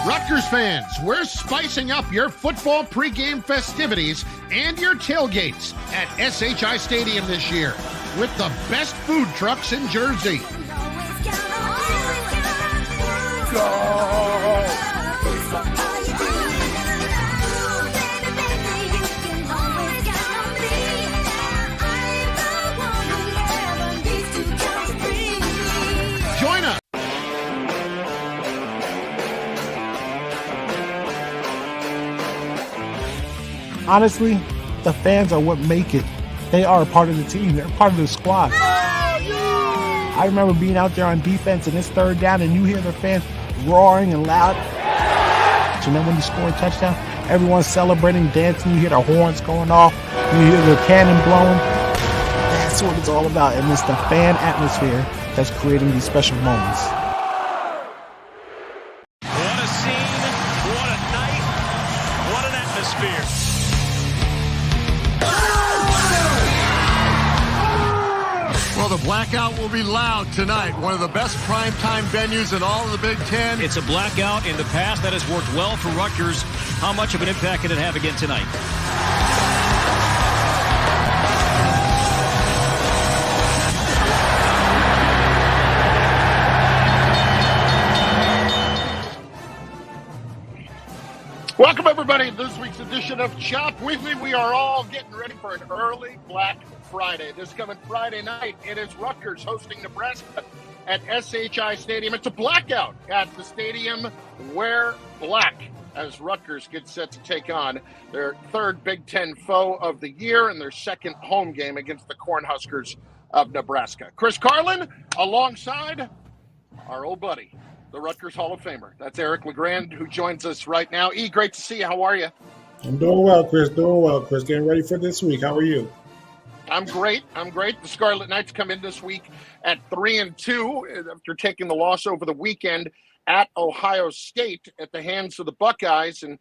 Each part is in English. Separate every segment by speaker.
Speaker 1: Rutgers fans, we're spicing up your football pregame festivities and your tailgates at SHI Stadium this year with the best food trucks in Jersey. Join us.
Speaker 2: Honestly, the fans are what make it. They are a part of the team. They're part of the squad. I remember being out there on defense and it's third down and you hear the fans roaring and loud. And then when you score a touchdown, everyone's celebrating, dancing. You hear the horns going off. You hear the cannon blowing. That's what it's all about. And it's the fan atmosphere that's creating these special moments.
Speaker 3: What a scene. What a night. What an atmosphere.
Speaker 1: Well, the blackout will be loud tonight. One of the best primetime venues in all of the Big Ten.
Speaker 3: It's a blackout in the past that has worked well for Rutgers. How much of an impact can it have again tonight?
Speaker 1: Welcome, everybody, to this week's edition of Chop Weekly. We are all getting ready for an early Black Friday. This coming Friday night, it is Rutgers hosting Nebraska at SHI Stadium. It's a blackout at the stadium. Wear black as Rutgers gets set to take on their third Big Ten foe of the year and their second home game against the Cornhuskers of Nebraska. Chris Carlin alongside our old buddy, the Rutgers Hall of Famer. That's Eric LeGrand, who joins us right now. E, great to see you. How are you?
Speaker 2: I'm doing well, Chris. Doing well, Chris. Getting ready for this week. How are you?
Speaker 1: I'm great. The Scarlet Knights come in this week at 3-2 after taking the loss over the weekend at Ohio State at the hands of the Buckeyes. And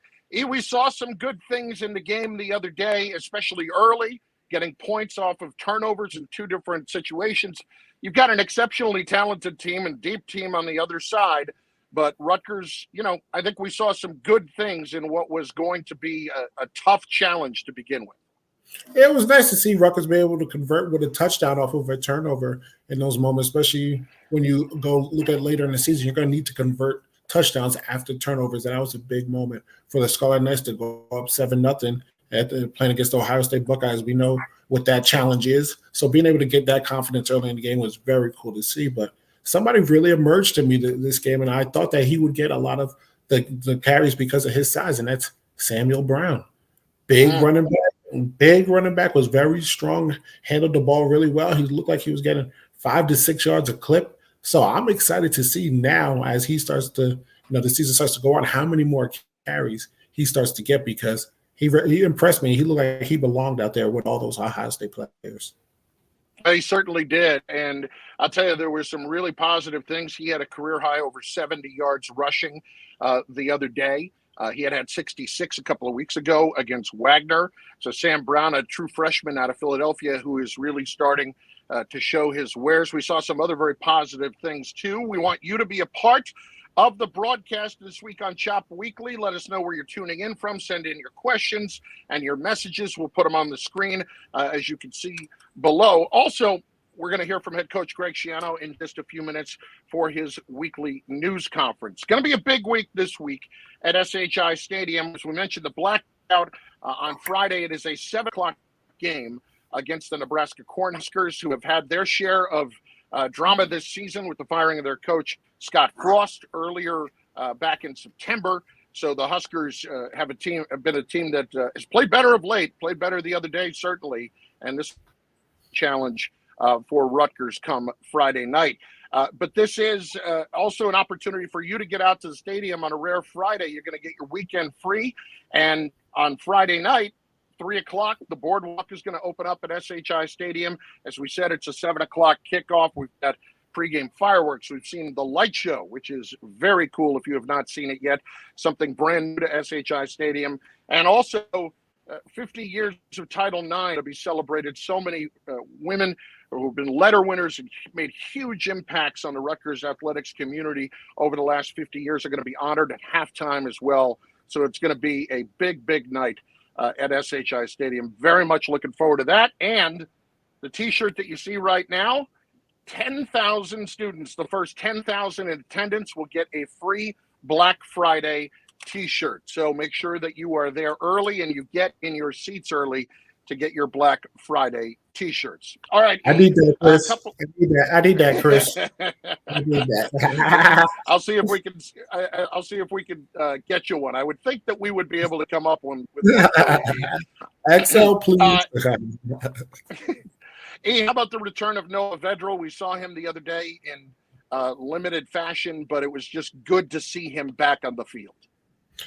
Speaker 1: we saw some good things in the game the other day, especially early, getting points off of turnovers in two different situations. You've got an exceptionally talented team and deep team on the other side. But Rutgers, I think we saw some good things in what was going to be a tough challenge to begin with.
Speaker 2: It was nice to see Rutgers be able to convert with a touchdown off of a turnover in those moments, especially when you go look at later in the season. You're going to need to convert touchdowns after turnovers, and that was a big moment for the Scarlet Knights to go up 7-0 playing against the Ohio State Buckeyes. We know what that challenge is, so being able to get that confidence early in the game was very cool to see. But somebody really emerged to me this game, and I thought that he would get a lot of the carries because of his size, and that's Samuel Brown. Big running back, was very strong, handled the ball really well. He looked like he was getting 5 to 6 yards a clip. So I'm excited to see now as he starts to, the season starts to go on, how many more carries he starts to get, because he impressed me. He looked like he belonged out there with all those Ohio State players.
Speaker 1: He certainly did. And I'll tell you, there were some really positive things. He had a career high over 70 yards rushing the other day. He had 66 a couple of weeks ago against Wagner. So Sam Brown, a true freshman out of Philadelphia, who is really starting to show his wares. We saw some other very positive things, too. We want you to be a part of the broadcast this week on Chop Weekly. Let us know where you're tuning in from. Send in your questions and your messages. We'll put them on the screen, as you can see below. Also, we're going to hear from head coach Greg SCHIANO in just a few minutes for his weekly news conference. Going to be a big week this week at SHI Stadium. As we mentioned, the blackout on Friday. It is a 7 o'clock game against the Nebraska Cornhuskers, who have had their share of drama this season with the firing of their coach, Scott Frost, earlier back in September. So the Huskers have been a team that has played better of late, played better the other day, certainly. And this challenge for Rutgers come Friday night. But this is also an opportunity for you to get out to the stadium on a rare Friday. You're going to get your weekend free. And on Friday night, 3 o'clock, the boardwalk is going to open up at SHI Stadium. As we said, it's a 7 o'clock kickoff. We've got pregame fireworks. We've seen the light show, which is very cool if you have not seen it yet. Something brand new to SHI Stadium. And also, 50 years of Title IX to be celebrated. So many women who have been letter winners and made huge impacts on the Rutgers athletics community over the last 50 years are going to be honored at halftime as well. So it's going to be a big, big night at SHI Stadium. Very much looking forward to that. And the T-shirt that you see right now, 10,000 students, the first 10,000 in attendance will get a free Black Friday T-shirt. So make sure that you are there early and you get in your seats early to get your Black Friday T-shirts. All right.
Speaker 2: I need that, Chris. I need that, Chris. I need that.
Speaker 1: I'll see if we can. I'll see if we can get you one. I would think that we would be able to come up with
Speaker 2: XL, please.
Speaker 1: Hey, how about the return of Noah Vedral? We saw him the other day in limited fashion, but it was just good to see him back on the field.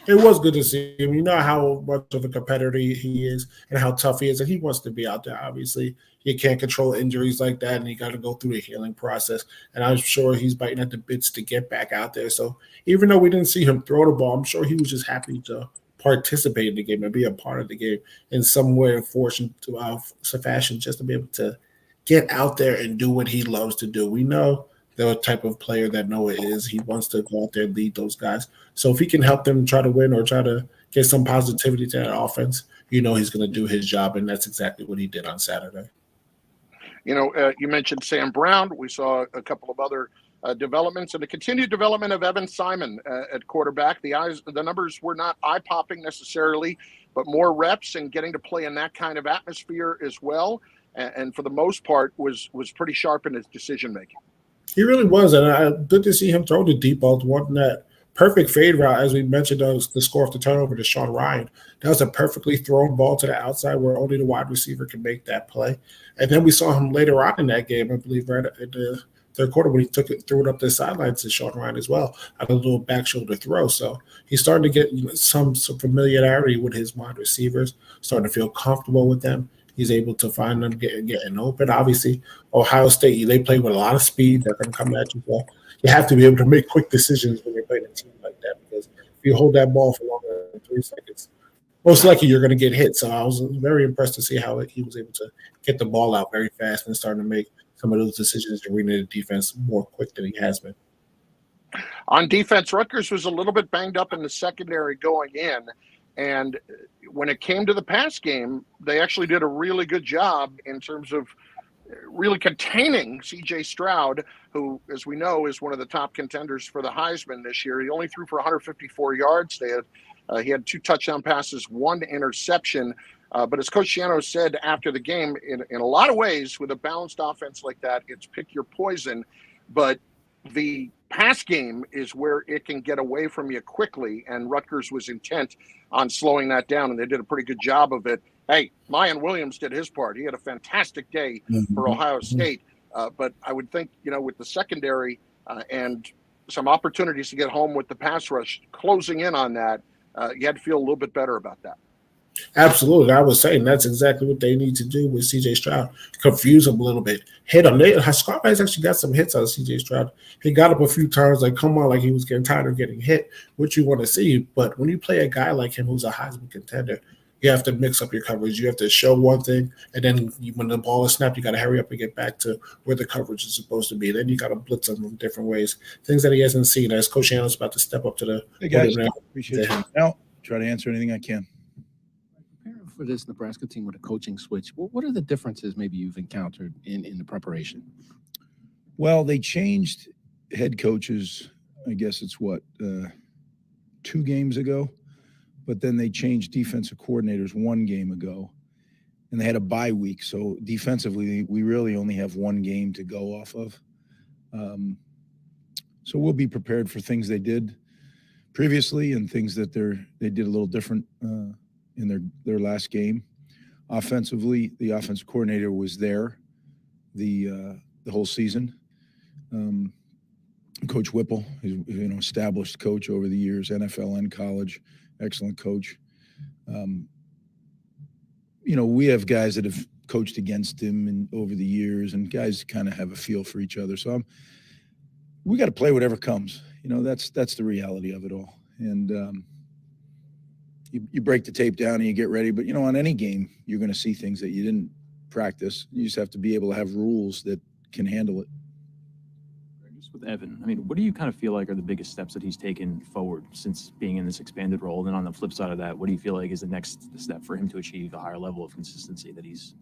Speaker 2: It was good to see him. You know how much of a competitor he is and how tough he is, and he wants to be out there. Obviously, you can't control injuries like that, and you got to go through the healing process. And I'm sure he's biting at the bits to get back out there. So even though we didn't see him throw the ball, I'm sure he was just happy to participate in the game and be a part of the game in some way or fashion, just to be able to get out there and do what he loves to do. We know the type of player that Noah is. He wants to go out there and lead those guys. So if he can help them try to win or try to get some positivity to that offense, you know he's going to do his job, and that's exactly what he did on Saturday.
Speaker 1: You know, you mentioned Sam Brown. We saw a couple of other developments and the continued development of Evan Simon at quarterback. The numbers were not eye-popping necessarily, but more reps and getting to play in that kind of atmosphere as well. And for the most part, was pretty sharp in his decision-making.
Speaker 2: He really was, and good to see him throw the deep ball. One that perfect fade route, as we mentioned, the score of the turnover to Sean Ryan. That was a perfectly thrown ball to the outside where only the wide receiver can make that play. And then we saw him later on in that game, I believe, right at the third quarter when he threw it up the sidelines to Sean Ryan as well, on a little back shoulder throw. So he's starting to get some familiarity with his wide receivers, starting to feel comfortable with them. He's able to find them getting open. Obviously, Ohio State, they play with a lot of speed. They're going to come at you. So you have to be able to make quick decisions when you're playing a team like that, because if you hold that ball for longer than 3 seconds, most likely you're going to get hit. So I was very impressed to see how he was able to get the ball out very fast and starting to make some of those decisions and reading the defense more quick than he has been.
Speaker 1: On defense, Rutgers was a little bit banged up in the secondary going in. And when it came to the pass game, they actually did a really good job in terms of really containing C.J. Stroud, who, as we know, is one of the top contenders for the Heisman this year. He only threw for 154 yards. He had 2 touchdown passes, 1 interception. But as Coach SCHIANO said after the game, in a lot of ways, with a balanced offense like that, it's pick your poison. But the pass game is where it can get away from you quickly, and Rutgers was intent on slowing that down, and they did a pretty good job of it. Hey, Mayan Williams did his part. He had a fantastic day for Ohio State, but I would think, with the secondary and some opportunities to get home with the pass rush closing in on that, you had to feel a little bit better about that.
Speaker 2: Absolutely. I was saying that's exactly what they need to do with C.J. Stroud. Confuse him a little bit. Hit him. Scott has actually got some hits on C.J. Stroud. He got up a few times, like he was getting tired of getting hit, which you want to see. But when you play a guy like him who's a Heisman contender, you have to mix up your coverage. You have to show one thing, and then when the ball is snapped, you got to hurry up and get back to where the coverage is supposed to be. Then you got to blitz him in different ways, things that he hasn't seen. As Coach SCHIANO's about to step up to the –
Speaker 4: Hey, guys, appreciate you. Now, try to answer anything I can.
Speaker 5: For this Nebraska team with a coaching switch, what are the differences maybe you've encountered in the preparation?
Speaker 4: Well, they changed head coaches, I guess it's 2 games ago, but then they changed defensive coordinators 1 game ago, and they had a bye week. So defensively, we really only have 1 game to go off of. So we'll be prepared for things they did previously and things that they did a little different in their last game. Offensively, the offensive coordinator was there the whole season. Coach Whipple, established coach over the years, NFL and college, excellent coach. We have guys that have coached against him and over the years, and guys kind of have a feel for each other. So we got to play whatever comes. That's the reality of it all. And you break the tape down and you get ready. But, on any game, you're going to see things that you didn't practice. You just have to be able to have rules that can handle it.
Speaker 6: Just with Evan, I mean, what do you kind of feel like are the biggest steps that he's taken forward since being in this expanded role? And then on the flip side of that, what do you feel like is the next step for him to achieve a higher level of consistency that he's,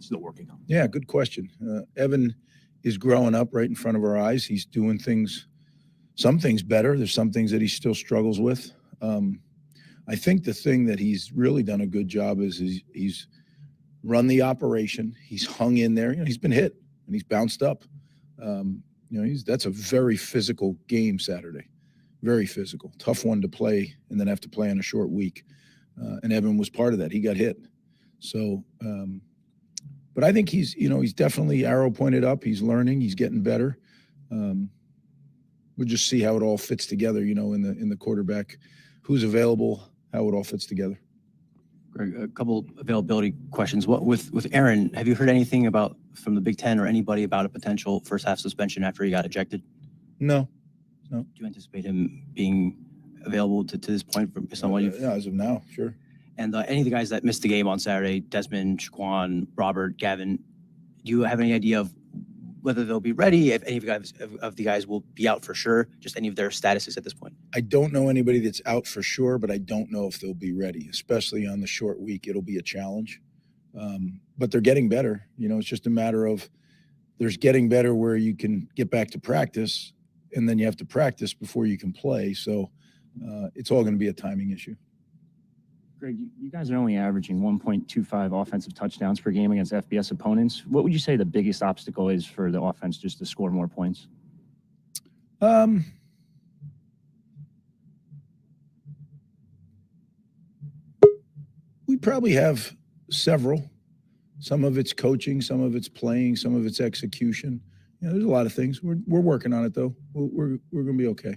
Speaker 6: still working on?
Speaker 4: Yeah, good question. Evan is growing up right in front of our eyes. He's doing some things better. There's some things that he still struggles with. I think the thing that he's really done a good job is he's run the operation. He's hung in there. He's been hit and he's bounced up. That's a very physical game Saturday, very physical, tough one to play and then have to play on a short week. And Evan was part of that. He got hit. So, but I think he's definitely arrow pointed up. He's learning. He's getting better. We'll just see how it all fits together. In the quarterback, who's available, how it all fits together.
Speaker 7: Greg, a couple availability questions. What with Aaron? Have you heard anything from the Big Ten or anybody about a potential first half suspension after he got ejected?
Speaker 4: No.
Speaker 7: Do you anticipate him being available to this point from someone?
Speaker 4: Yeah, as of now, sure.
Speaker 7: And any of the guys that missed the game on Saturday, Desmond, Shaquan, Robert, Gavin, do you have any idea of whether they'll be ready? If any of the guys will be out for sure? Just any of their statuses at this point?
Speaker 4: I don't know anybody that's out for sure, but I don't know if they'll be ready, especially on the short week. It'll be a challenge. But they're getting better. It's just a matter of there's getting better where you can get back to practice, and then you have to practice before you can play. So it's all going to be a timing issue.
Speaker 6: Greg, you guys are only averaging 1.25 offensive touchdowns per game against FBS opponents. What would you say the biggest obstacle is for the offense just to score more points?
Speaker 4: We probably have several. Some of it's coaching, some of it's playing, some of it's execution. There's a lot of things. We're working on it though. We're going to be okay.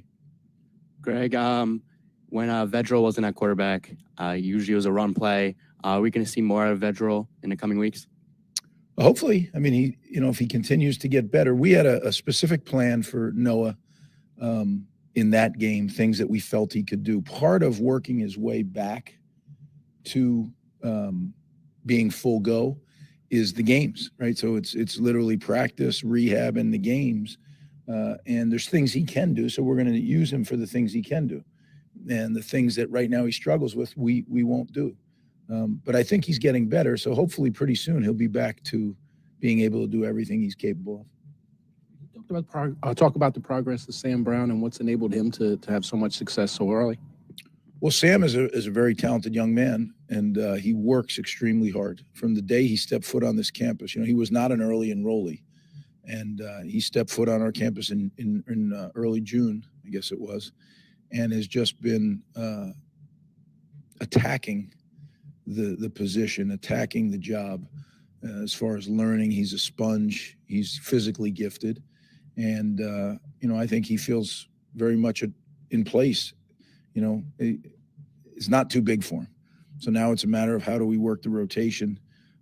Speaker 8: Greg, when Vedral wasn't at quarterback, usually it was a run play. Are we going to see more of Vedral in the coming weeks?
Speaker 4: Hopefully. I mean, if he continues to get better, we had a specific plan for Noah in that game, things that we felt he could do. Part of working his way back to being full go is the games, right? So it's literally practice, rehab, and the games. And there's things he can do, so we're going to use him for the things he can do. And the things that right now he struggles with, we won't do. But I think he's getting better, so hopefully pretty soon he'll be back to being able to do everything he's capable of.
Speaker 5: Talk about the progress of Sam Brown and what's enabled him to have so much success so early.
Speaker 4: Well, Sam is a very talented young man, and he works extremely hard. From the day he stepped foot on this campus, he was not an early enrollee, and he stepped foot on our campus in early June, I guess it was, and has just been attacking the position, attacking the job. As far as learning, he's a sponge. He's physically gifted, and I think he feels very much in place. It's not too big for him. So now it's a matter of how do we work the rotation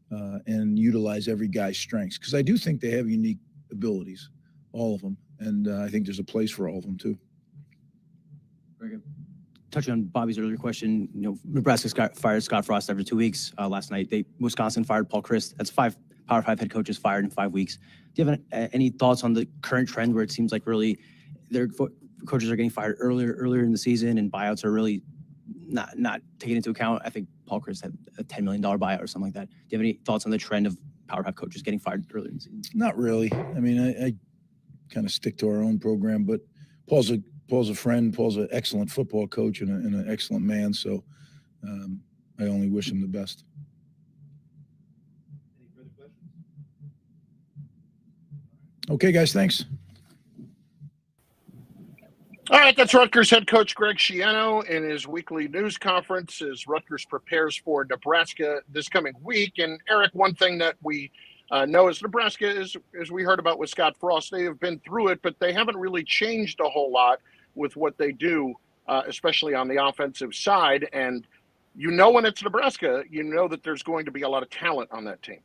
Speaker 4: and utilize every guy's strengths, because I do think they have unique abilities, all of them, and I think there's a place for all of them too.
Speaker 7: Very good. Touching on Bobby's earlier question, Nebraska fired Scott Frost after 2 weeks last night. Wisconsin fired Paul Chryst. That's 5 Power 5 head coaches fired in 5 weeks. Do you have any thoughts on the current trend where it seems like really their coaches are getting fired earlier in the season and buyouts are really not taken into account? I think Paul Chryst had a $10 million buyout or something like that. Do you have any thoughts on the trend of Power 5 coaches getting fired earlier in the season?
Speaker 4: Not really. I mean, I kind of stick to our own program, but Paul's a friend. Paul's an excellent football coach and an excellent man. So I only wish him the best.
Speaker 9: Any further questions?
Speaker 4: Okay, guys, thanks.
Speaker 1: All right, that's Rutgers head coach Greg SCHIANO in his weekly news conference as Rutgers prepares for Nebraska this coming week. And Eric, one thing that we know is Nebraska is, as we heard about with Scott Frost, they have been through it, but they haven't really changed a whole lot with what they do, especially on the offensive side. And when it's Nebraska, that there's going to be a lot of talent on that team.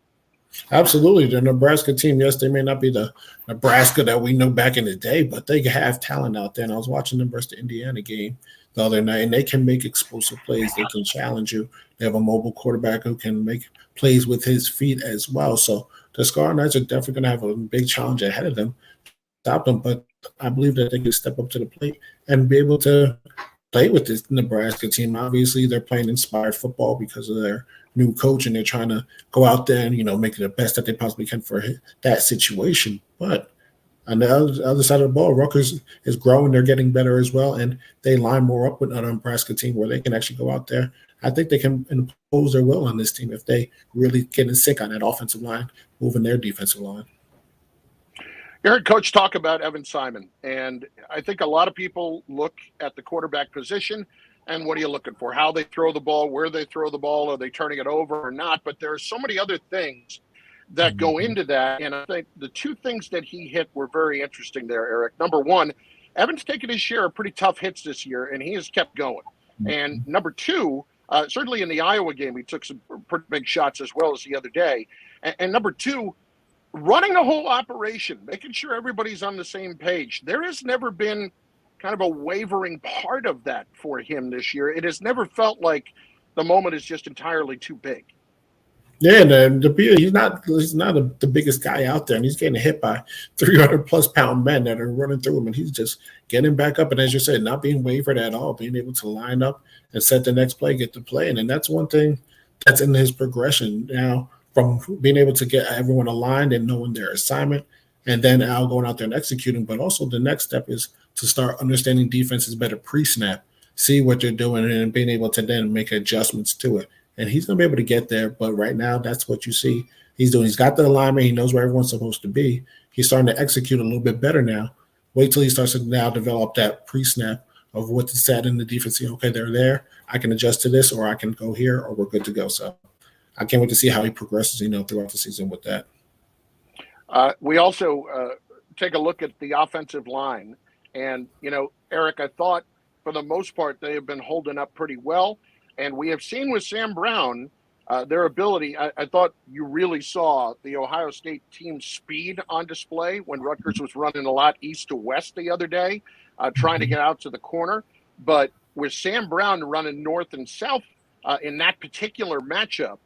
Speaker 2: Absolutely. The Nebraska team, yes, they may not be the Nebraska that we knew back in the day, but they have talent out there. And I was watching the Nebraska-Indiana game the other night, and they can make explosive plays. They can challenge you. They have a mobile quarterback who can make plays with his feet as well. So the Scarlet Knights are definitely going to have a big challenge ahead of them, stop them. But I believe that they can step up to the plate and be able to play with this Nebraska team. Obviously, they're playing inspired football because of their new coach, and they're trying to go out there and, make it the best that they possibly can for that situation. But on the other side of the ball, Rutgers is growing. They're getting better as well, and they line more up with another Nebraska team where they can actually go out there. I think they can impose their will on this team if they really get in sync on that offensive line, moving their defensive line.
Speaker 1: You heard Coach talk about Evan Simon, and I think a lot of people look at the quarterback position and what are you looking for? How they throw the ball, where they throw the ball, are they turning it over or not? But there are so many other things that go into that, and I think the two things that he hit were very interesting there, Eric. Number one, Evan's taken his share of pretty tough hits this year, and he has kept going. And number two, certainly in the Iowa game, he took some pretty big shots as well as the other day. And number two, running the whole operation, making sure everybody's on the same page. There has never been kind of a wavering part of that for him this year. It has never felt like the moment is just entirely too big.
Speaker 2: Yeah, and he's not the biggest guy out there, and he's getting hit by 300-plus pound men that are running through him, and he's just getting back up. And as you said, not being wavered at all, being able to line up and set the next play, get the play. And that's one thing that's in his progression now, from being able to get everyone aligned and knowing their assignment, and then Al going out there and executing. But also the next step is to start understanding defenses better pre-snap, see what they're doing, and being able to then make adjustments to it. And he's going to be able to get there. But right now, that's what you see he's doing. He's got the alignment. He knows where everyone's supposed to be. He's starting to execute a little bit better now. Wait till he starts to now develop that pre-snap of what to set in the defense. Okay, they're there. I can adjust to this, or I can go here, or we're good to go. So I can't wait to see how he progresses, throughout the season with that.
Speaker 1: We also take a look at the offensive line. And, Eric, I thought for the most part they have been holding up pretty well. And we have seen with Sam Brown their ability. I thought you really saw the Ohio State team's speed on display when Rutgers was running a lot east to west the other day, trying to get out to the corner. But with Sam Brown running north and south in that particular matchup,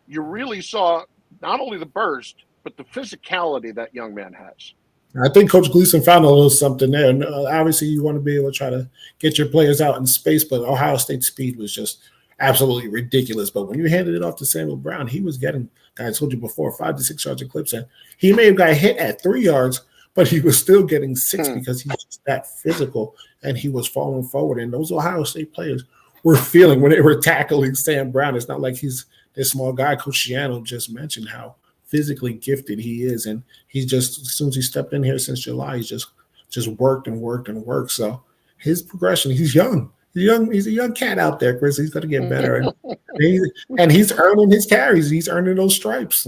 Speaker 1: you really saw not only the burst, but the physicality that young man has.
Speaker 2: I think Coach Gleason found a little something there. And obviously you want to be able to try to get your players out in space, but Ohio State's speed was just absolutely ridiculous. But when you handed it off to Samuel Brown, he was getting, I told you before, 5 to 6 yards of clips. And he may have got hit at 3 yards, but he was still getting 6 because he's just that physical, and he was falling forward. And those Ohio State players were feeling when they were tackling Sam Brown. It's not like he's this small guy. Coach SCHIANO just mentioned how physically gifted he is. And he's just, as soon as he stepped in here since July, he's just worked and worked and worked. So his progression, he's young. He's a young cat out there, Chris. He's going to get better. And he's earning his carries. He's earning those stripes.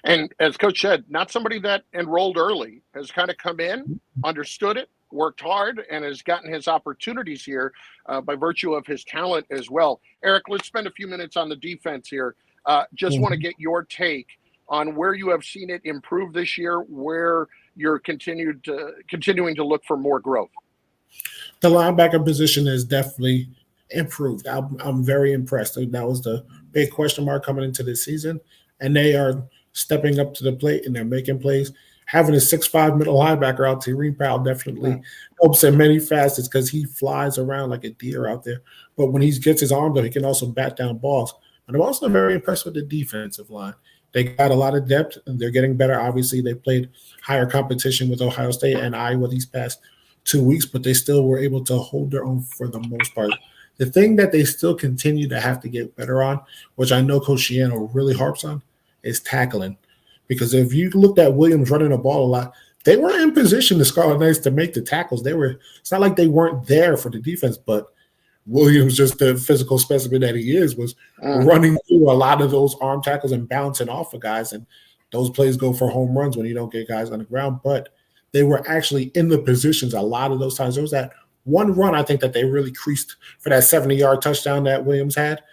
Speaker 1: And as Coach said, not somebody that enrolled early, has kind of come in, understood it, worked hard, and has gotten his opportunities here by virtue of his talent as well. Eric, let's spend a few minutes on the defense here. Just want to get your take on where you have seen it improve this year, where you're continuing to look for more growth.
Speaker 2: The linebacker position has definitely improved. I'm very impressed. That was the big question mark coming into this season, and they are stepping up to the plate and they're making plays. Having a 6'5" middle linebacker out, Tyreem Powell, definitely helps in many facets because he flies around like a deer out there. But when he gets his arm up, he can also bat down balls. And I'm also very impressed with the defensive line. They got a lot of depth, and they're getting better. Obviously, they played higher competition with Ohio State and Iowa these past 2 weeks, but they still were able to hold their own for the most part. The thing that they still continue to have to get better on, which I know Coach SCHIANO really harps on, is tackling. Because if you looked at Williams running the ball a lot, they were in position, the Scarlet Knights, to make the tackles. It's not like they weren't there for the defense, but Williams, just the physical specimen that he is, was running through a lot of those arm tackles and bouncing off of guys. And those plays go for home runs when you don't get guys on the ground. But they were actually in the positions a lot of those times. There was that one run, I think, that they really creased for that 70-yard touchdown that Williams had.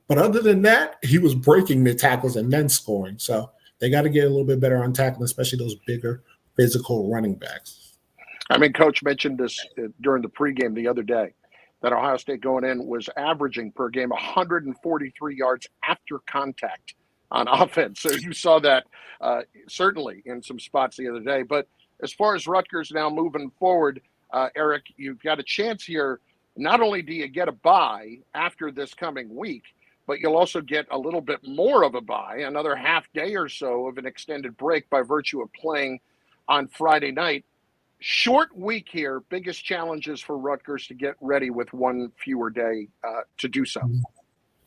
Speaker 2: But other than that, he was breaking the tackles and then scoring. So they got to get a little bit better on tackling, especially those bigger physical running backs.
Speaker 1: I mean, Coach mentioned this during the pregame the other day, that Ohio State going in was averaging per game 143 yards after contact on offense. So you saw that certainly in some spots the other day. But as far as Rutgers now moving forward, Eric, you've got a chance here. Not only do you get a bye after this coming week, but you'll also get a little bit more of a bye, another half day or so of an extended break by virtue of playing on Friday night. Short week here, biggest challenges for Rutgers to get ready with one fewer day to do so.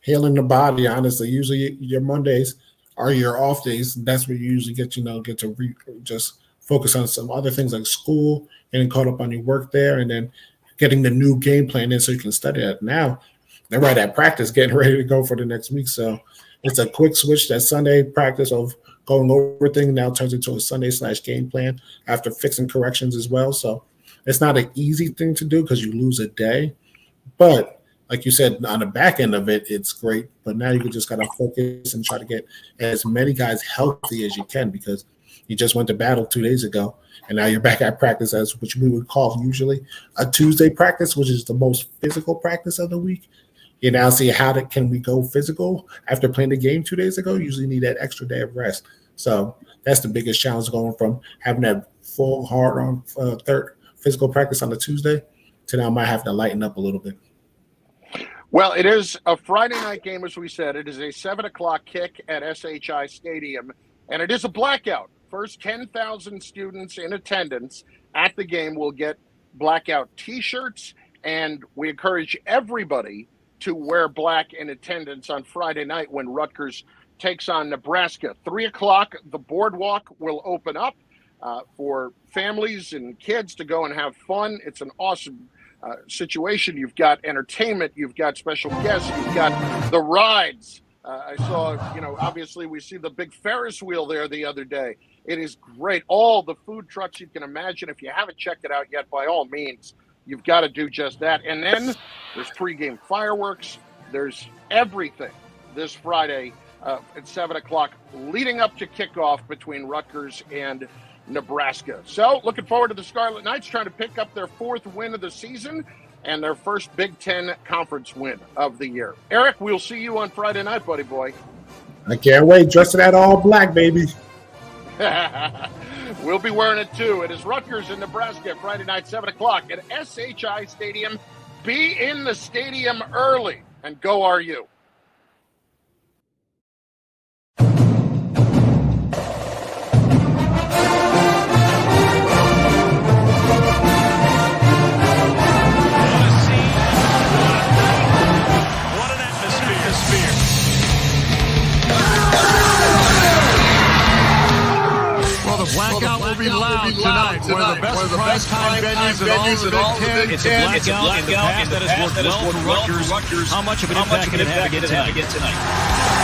Speaker 2: Healing the body, honestly. Usually your Mondays are your off days. That's where you usually get to just focus on some other things like school, getting caught up on your work there, and then getting the new game plan in so you can study it. Now they're right at practice, getting ready to go for the next week. So it's a quick switch. That Sunday practice of going over things now turns into a Sunday/game plan after fixing corrections as well. So it's not an easy thing to do because you lose a day. But like you said, on the back end of it, it's great. But now you just got to focus and try to get as many guys healthy as you can, because you just went to battle 2 days ago, and now you're back at practice, as which we would call usually a Tuesday practice, which is the most physical practice of the week. You now see can we go physical after playing the game 2 days ago? You usually need that extra day of rest. So that's the biggest challenge, going from having that full hard on third physical practice on a Tuesday to now might have to lighten up a little bit.
Speaker 1: Well, it is a Friday night game, as we said. It is a 7 o'clock kick at SHI Stadium, and it is a blackout. First 10,000 students in attendance at the game will get blackout T-shirts, and we encourage everybody to wear black in attendance on Friday night when Rutgers takes on Nebraska. 3 o'clock, the boardwalk will open up for families and kids to go and have fun. It's an awesome situation. You've got entertainment, you've got special guests, you've got the rides. I saw, obviously we see the big Ferris wheel there the other day. It is great. All the food trucks you can imagine. If you haven't checked it out yet, by all means, you've got to do just that. And then there's pregame fireworks. There's everything this Friday at 7 o'clock leading up to kickoff between Rutgers and Nebraska. So looking forward to the Scarlet Knights trying to pick up their 4th win of the season and their first Big Ten conference win of the year. Eric, we'll see you on Friday night, buddy boy.
Speaker 2: I can't wait. Dressed in that all black, baby.
Speaker 1: We'll be wearing it too. It is Rutgers in Nebraska Friday night, 7 o'clock at SHI Stadium. Be in the stadium early, and go RU.
Speaker 3: Blackout will be loud tonight. One of the best price time venues in all the Big Ten. It's a blackout in the past that has worked well for Rutgers. How much of an impact can it have again tonight?